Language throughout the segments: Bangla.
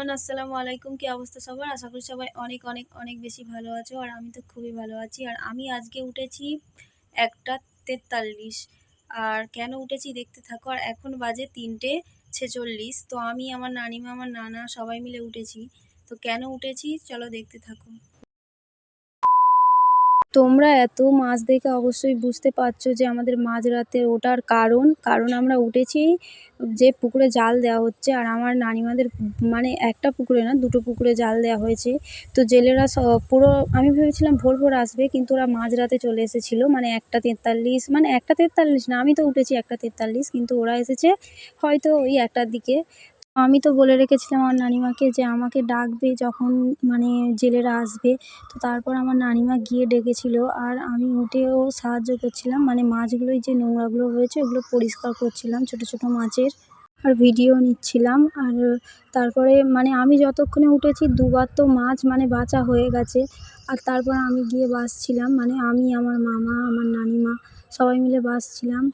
এভরিওয়ান, আসসালামু আলাইকুম। কি অবস্থা সবার? আশা করি সবাই অনেক অনেক অনেক বেশি ভালো আছো। আর আমি তো খুবই ভালো আছি। আর আমি আজকে উঠেছি 1টা 43। আর কেন উঠেছি দেখতে থাকো। আর এখন বাজে 3টে 46। তো আমি, আমার নানিমা, আমার নানা সবাই মিলে উঠেছি। তো কেন উঠেছি চলো দেখতে থাকো। তোমরা এত মাছ দেখে অবশ্যই বুঝতে পারছো যে আমাদের মাঝরাতে ওঠার কারণ আমরা উঠেছি যে পুকুরে জাল দেওয়া হচ্ছে। আর আমার নানিমাদের মানে একটা পুকুরে না, দুটো পুকুরে জাল দেওয়া হয়েছে। তো জেলেরা পুরো, আমি ভেবেছিলাম ভোর ভোর আসবে, কিন্তু ওরা মাঝরাতে চলে এসেছিলো। মানে 1টা 43, মানে 1টা 43 না, আমি তো উঠেছি 1টা 43, কিন্তু ওরা এসেছে হয়তো ওই 1টার দিকে। আমি তো বলে রেখেছিলাম আমার নানিমাকে যে আমাকে ডাকবে যখন মানে জেলেরা আসবে। তো তারপর আমার নানিমা গিয়ে ডেকেছিল, আর আমি উঠেও সাহায্য করছিলাম, মানে মাছগুলোই যে নোংরাগুলো হয়েছে ওগুলো পরিষ্কার করছিলাম, ছোট ছোট মাছের। আর ভিডিও নিচ্ছিলাম। আর তারপরে মানে আমি যতক্ষণে উঠেছি দুবার তো মাছ মানে বাছা হয়ে গেছে। আর তারপর আমি গিয়ে বাছছিলাম, মানে আমি, আমার মামা, আমার নানিমা সবাই মিলে বাছছিলাম।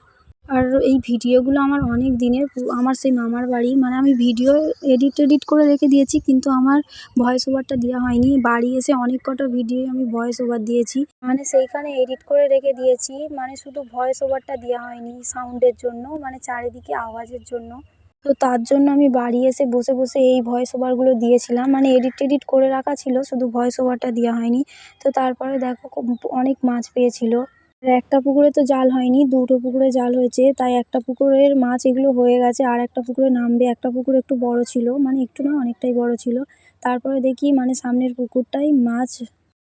আর এই ভিডিওগুলো আমার অনেক দিনের, আমার সেই মামার বাড়ি, মানে আমি ভিডিও এডিট করে রেখে দিয়েছি, কিন্তু আমার ভয়েস ওভারটা দেওয়া হয়নি। বাড়ি এসে অনেক কটা ভিডিও আমি ভয়েস ওভার দিয়েছি, মানে সেইখানে এডিট করে রেখে দিয়েছি, মানে শুধু ভয়েস ওভারটা দেওয়া হয়নি সাউন্ডের জন্য, মানে চারিদিকে আওয়াজের জন্য। তো তার জন্য আমি বাড়ি এসে বসে বসে এই ভয়েস ওভারগুলো দিয়েছিলাম, মানে এডিট করে রাখা ছিল, শুধু ভয়েস ওভারটা দেওয়া হয়নি। তো তারপরে দেখো অনেক মাছ পেয়েছিল। আর একটা পুকুরে তো জাল হয়নি, দুটো পুকুরে জাল হয়েছে, তাই একটা পুকুরের মাছ এগুলো হয়ে গেছে, আর একটা পুকুরে নামবে। একটা পুকুর একটু বড় ছিল, মানে একটু না, অনেকটাই বড় ছিল। তারপরে দেখি মানে সামনের পুকুরটাই মাছ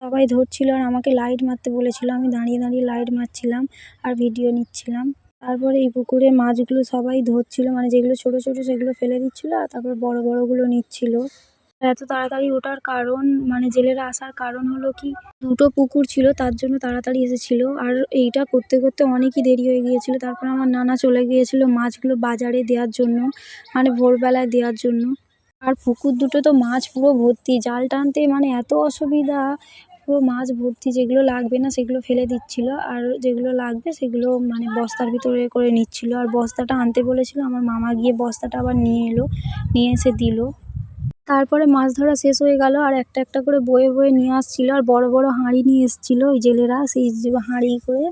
সবাই ধরছিল, আর আমাকে লাইট মারতে বলেছিল। আমি দাঁড়িয়ে দাঁড়িয়ে লাইট মারছিলাম আর ভিডিও নিচ্ছিলাম। তারপরে এই পুকুরে মাছগুলো সবাই ধরছিল, মানে যেগুলো ছোট ছোট সেগুলো ফেলে দিচ্ছিল, আর তারপর বড় বড়গুলো নিচ্ছিল। এত তাড়াতাড়ি ওঠার কারণ, মানে জেলেরা আসার কারণ হলো কি, দুটো পুকুর ছিল তার জন্য তাড়াতাড়ি এসেছিল। আর এইটা করতে করতে অনেকই দেরি হয়ে গিয়েছিল। তারপর আমার নানা চলে গিয়েছিল মাছগুলো বাজারে দেওয়ার জন্য, মানে ভোরবেলায় দেওয়ার জন্য। আর পুকুর দুটো তো মাছ পুরো ভর্তি, জাল টানতে মানে এত অসুবিধা, পুরো মাছ ভর্তি। যেগুলো লাগবে না সেগুলো ফেলে দিচ্ছিল, আর যেগুলো লাগবে সেগুলো মানে বস্তার ভিতরে করে নিচ্ছিল। আর বস্তাটা আনতে বলেছিল, আমার মামা গিয়ে বস্তাটা আবার নিয়ে এলো, নিয়ে এসে দিল। তারপরে মাছ ধরা শেষ হয়ে গেল, আর একটা একটা করে বয়ে বয়ে নিয়ে আসছিল। আর বড় বড় হাঁড়ি নিয়ে এসেছিলো ওই জেলেরা, সেই হাঁড়ি করে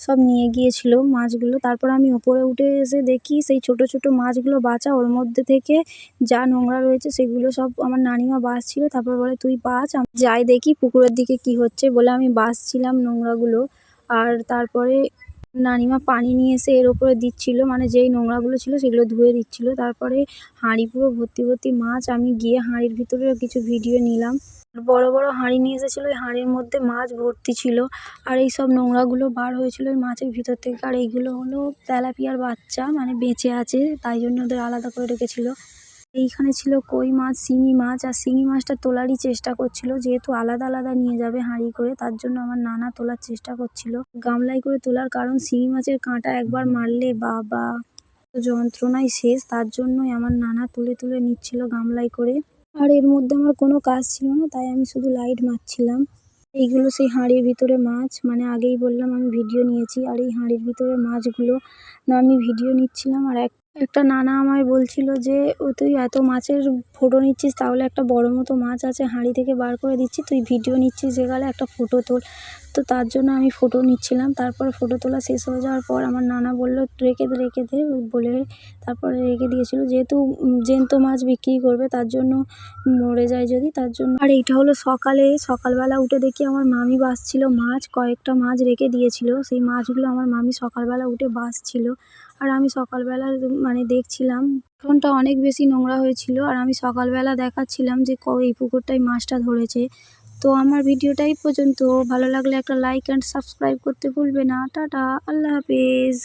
সব নিয়ে গিয়েছিল মাছগুলো। তারপর আমি ওপরে উঠে এসে দেখি সেই ছোট ছোট মাছগুলো বাছা, ওর মধ্যে থেকে যা নোংরা রয়েছে সেগুলো সব আমার নানিমা বাছছিল। তারপর বলে তুই বাছ, আমি যাই দেখি পুকুরের দিকে কি হচ্ছে, বলে আমি বাছছিলাম নোংরাগুলো। আর তারপরে নানিমা পানি নিয়ে এসে এর ওপরে দিচ্ছিল, মানে যেই নোংরাগুলো ছিল সেগুলো ধুয়ে দিচ্ছিল। তারপরে হাঁড়ি পুরো ভর্তি ভর্তি মাছ, আমি গিয়ে হাঁড়ির ভিতরে কিছু ভিডিও নিলাম। বড় বড় হাঁড়ি নিয়ে এসেছিলো, ওই হাঁড়ির মধ্যে মাছ ভর্তি ছিল। আর এই সব নোংরাগুলো বার হয়েছিল ওই মাছের ভিতর থেকে। আর এইগুলো হলো তেলাপিয়ার বাচ্চা, মানে বেঁচে আছে, তাই জন্য ওদের আলাদা করে রেখেছিল। এইখানে ছিল কই মাছ, শিঙি মাছ। আর শিঙি মাছটা তোলারই চেষ্টা করছিল, যেহেতু আলাদা আলাদা নিয়ে যাবে হাঁড়ি করে, তার জন্য আমার নানা তোলার চেষ্টা করছিল গামলায় করে তোলার। কারণ শিঙি মাছের কাঁটা একবার মারলে বাবা, যন্ত্রণায় শেষ। তার জন্যই আমার নানা তুলে তুলে নিচ্ছিল গামলায় করে। আর এর মধ্যে আমার কোনো কাজ ছিল না, তাই আমি শুধু লাইট মারছিলাম। এইগুলো সেই হাঁড়ির ভিতরে মাছ, মানে আগেই বললাম আমি ভিডিও নিয়েছি। আর এই হাঁড়ির ভিতরে মাছগুলো না আমি ভিডিও নিচ্ছিলাম। আর একটা নানা আমায় বলছিল যে তুই এত মাছের ফটো নিচ্ছিস, তাহলে একটা বড় মতো মাছ আছে হাঁড়ি থেকে বার করে দিচ্ছি, তুই ভিডিও নিচ্ছিস যেখানে, একটা ফটো তোল। তো তার জন্য আমি ফটো নিচ্ছিলাম। তারপর ফটো তোলা শেষ হয়ে যাওয়ার পর আমার নানা বলল রেখে দে বলে, তারপরে রেখে দিয়েছিল। যেহেতু জ্যান্ত মাছ বিক্রি করবে, তার জন্য মরে যায় যদি, তার জন্য। আর এইটা হলো সকালবেলা উঠে দেখি আমার মামি বাছছিল মাছ, কয়েকটা মাছ রেখে দিয়েছিল, সেই মাছগুলো আমার মামি সকালবেলা উঠে বাছছিল। আর আমি সকালবেলা মানে দেখছিলাম, উঠোনটা অনেক বেশি নোংরা হয়েছিল। আর আমি সকালবেলা দেখাচ্ছিলাম যে এই পুকুরটাই মাছটা ধরেছে। তো আমার ভিডিওটা এই পর্যন্ত। ভালো লাগলে একটা লাইক অ্যান্ড সাবস্ক্রাইব করতে ভুলবে না। টাটা, আল্লাহ হাফেজ।